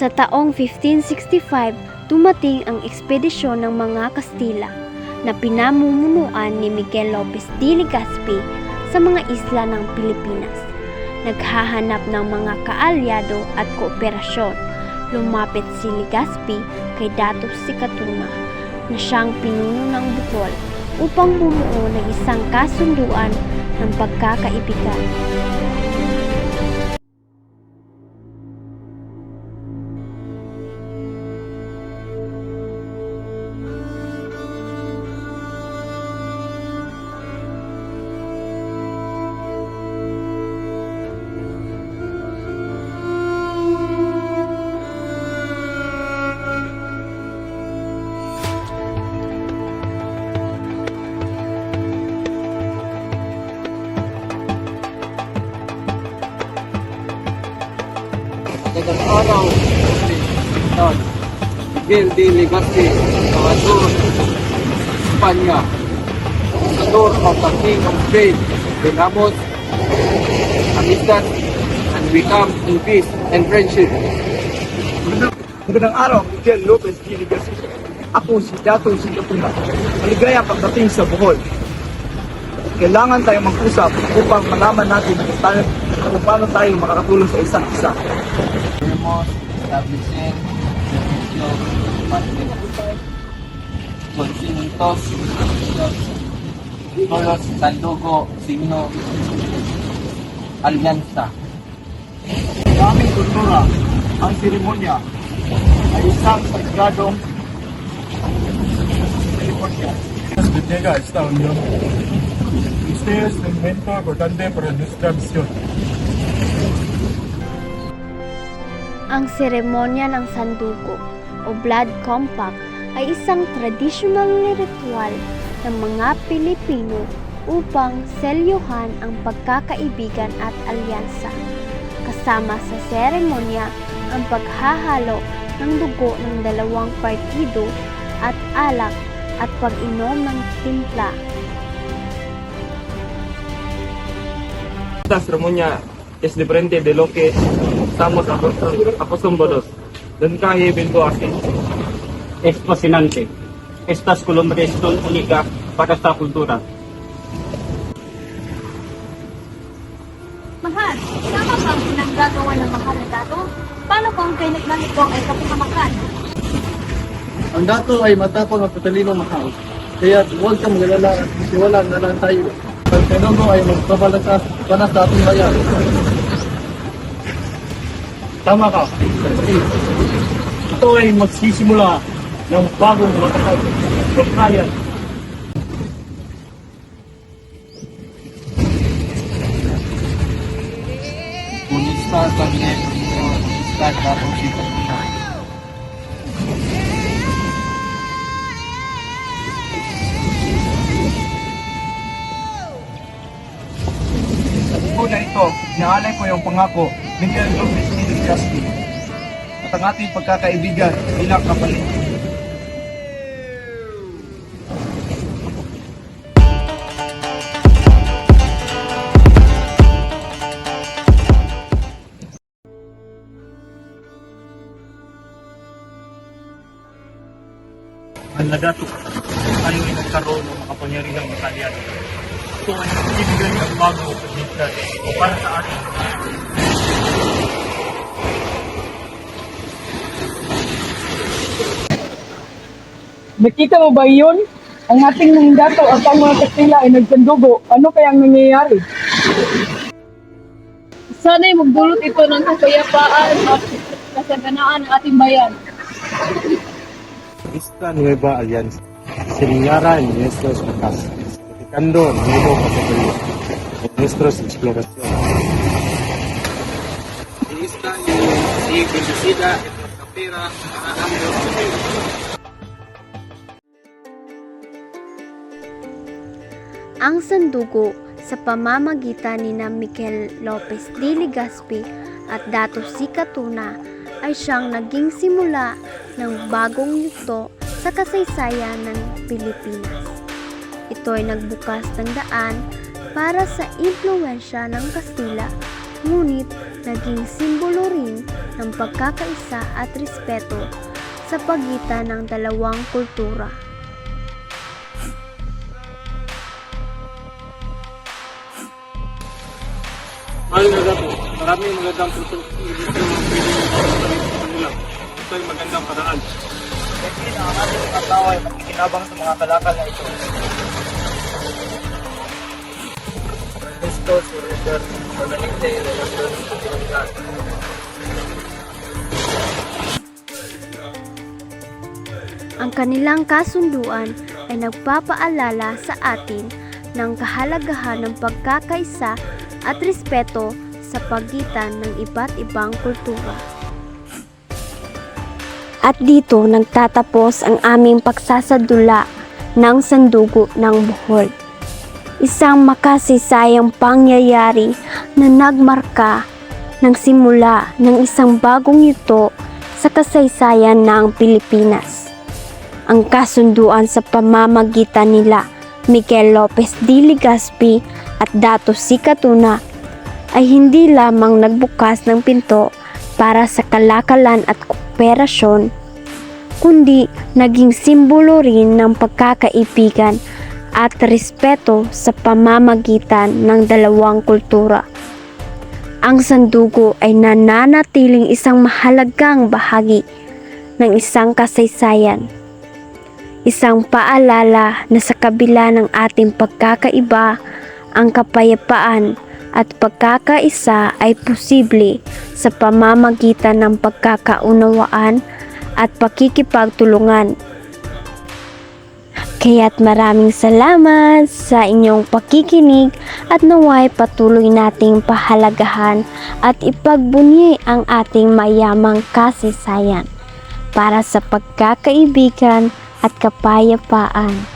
Sa taong 1565, dumating ang ekspedisyon ng mga Kastila na pinamumunuan ni Miguel Lopez de Legazpi sa mga isla ng Pilipinas. Naghahanap ng mga kaalyado at kooperasyon. Lumapit si Legazpi kay Dato Sikatuna na siyang pinuno ng Bohol upang bumuo ng isang kasunduan ng pagkakaibigan. Magandang araw, Don Miguel de Legazpi, Gobernador Espanya, Gobernador of the King of Spain, Benamos, amistad, and become in peace and friendship. Magandang araw, Miguel Lopez de Legazpi. Ako si Dato Sikatuna. Maligaya pagdating sa Bohol. Kailangan tayong mag-usap upang malaman natin kung paano tayo makakatulong sa isa't isa. Tenemos establishing conjuntos todos Sandugo signo alianza. Sa aming kultura, ang seremonya ay isang sagradong seremonya. Llega a esta unión. Este es un momento importante para nuestra misión. Ang seremonya ng Sandugo o Blood Compact ay isang traditional ritual ng mga Pilipino upang selyuhan ang pagkakaibigan at alyansa. Kasama sa seremonya ang paghahalo ng dugo ng dalawang partido at alak at pag-inom ng timpla. Esta ceremonia es diferente de lo que estamos acostumbrados. Nunca he visto así. Es fascinante. Estas costumbres son únicas para esta cultura. Mahal, tama ba ang pinaggagawa ng mahal na dato? Paano kung kay naglalito ay kapitamakan? Ang dato ay matapang at patalinong mahal. Kaya huwag kang magalala at siwala na lang tayo. Ang Sandugo ay magpapalakas para sa ating bayan. Tama ka. Ito ay magsisimula ng bagong batalyon. Comunista también está Dato Sikatuna. Una ito, inaalay ko yung pangako, Miguel Lopez de Legazpi. At ang ating pagkakaibigan bilang kapalit. Ang nagato, tayo ay nagkaroon ng makapangyarihang batalyan. Ito ay nagbibigay ng bagong oportunidad para sa ating Nakita mo ba yun? Ang ating nandato at ang mga Kastila ay nagsandugo. Ano kayang nangyayari? Sana'y magdulot ito ng kapayapaan at kasaganaan ng ating bayan. Esta nueva alianza se ligará en nuestros fracasos, edificando un nuevo capítulo en nuestras exploraciones. Esta y bendecida en nuestra pera para ambos países. Ang Sandugo sa pamamagitan ni Miguel Lopez de Legazpi at Dato Sikatuna ay siyang naging simula ng bagong yugto sa kasaysayan ng Pilipinas. Ito ay nagbukas ng daan para sa impluwensya ng Kastila ngunit naging simbolo rin ng pagkakaisa at respeto sa pagitan ng dalawang kultura. Mahal na dato, maraming magandang product nila. Ito ay magandang paraan. Kasi na ang ating mga tao ay makikinabang sa mga kalakal na ito. Gusto, surrender, permanente, relasyon, komunidad. Ang kanilang kasunduan ay nagpapaalala sa atin ng kahalagahan ng pagkakaisa at respeto sa pagitan ng iba't ibang kultura. At dito nagtatapos ang aming pagsasadula ng Sandugo ng Bohol. Isang makasaysayang pangyayari na nagmarka ng simula ng isang bagong yugto sa kasaysayan ng Pilipinas. Ang kasunduan sa pamamagitan nila Miguel Lopez de Legazpi at Dato Sica Tuna ay hindi lamang nagbukas ng pinto para sa kalakalan at kooperasyon, kundi naging simbolo rin ng pagkakaibigan at respeto sa pamamagitan ng dalawang kultura. Ang Sandugo ay nananatiling isang mahalagang bahagi ng isang kasaysayan. Isang paalala na sa kabila ng ating pagkakaiba, ang kapayapaan at pagkakaisa ay posible sa pamamagitan ng pagkakaunawaan at pakikipagtulungan. Kaya't maraming salamat sa inyong pakikinig at naway patuloy nating pahalagahan at ipagbunyi ang ating mayamang kasaysayan para sa pagkakaibigan at kapayapaan.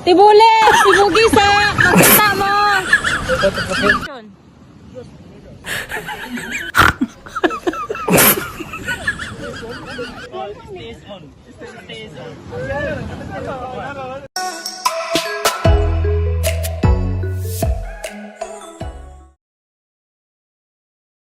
Tibulis! Tibugi sa makita mo! Stays on.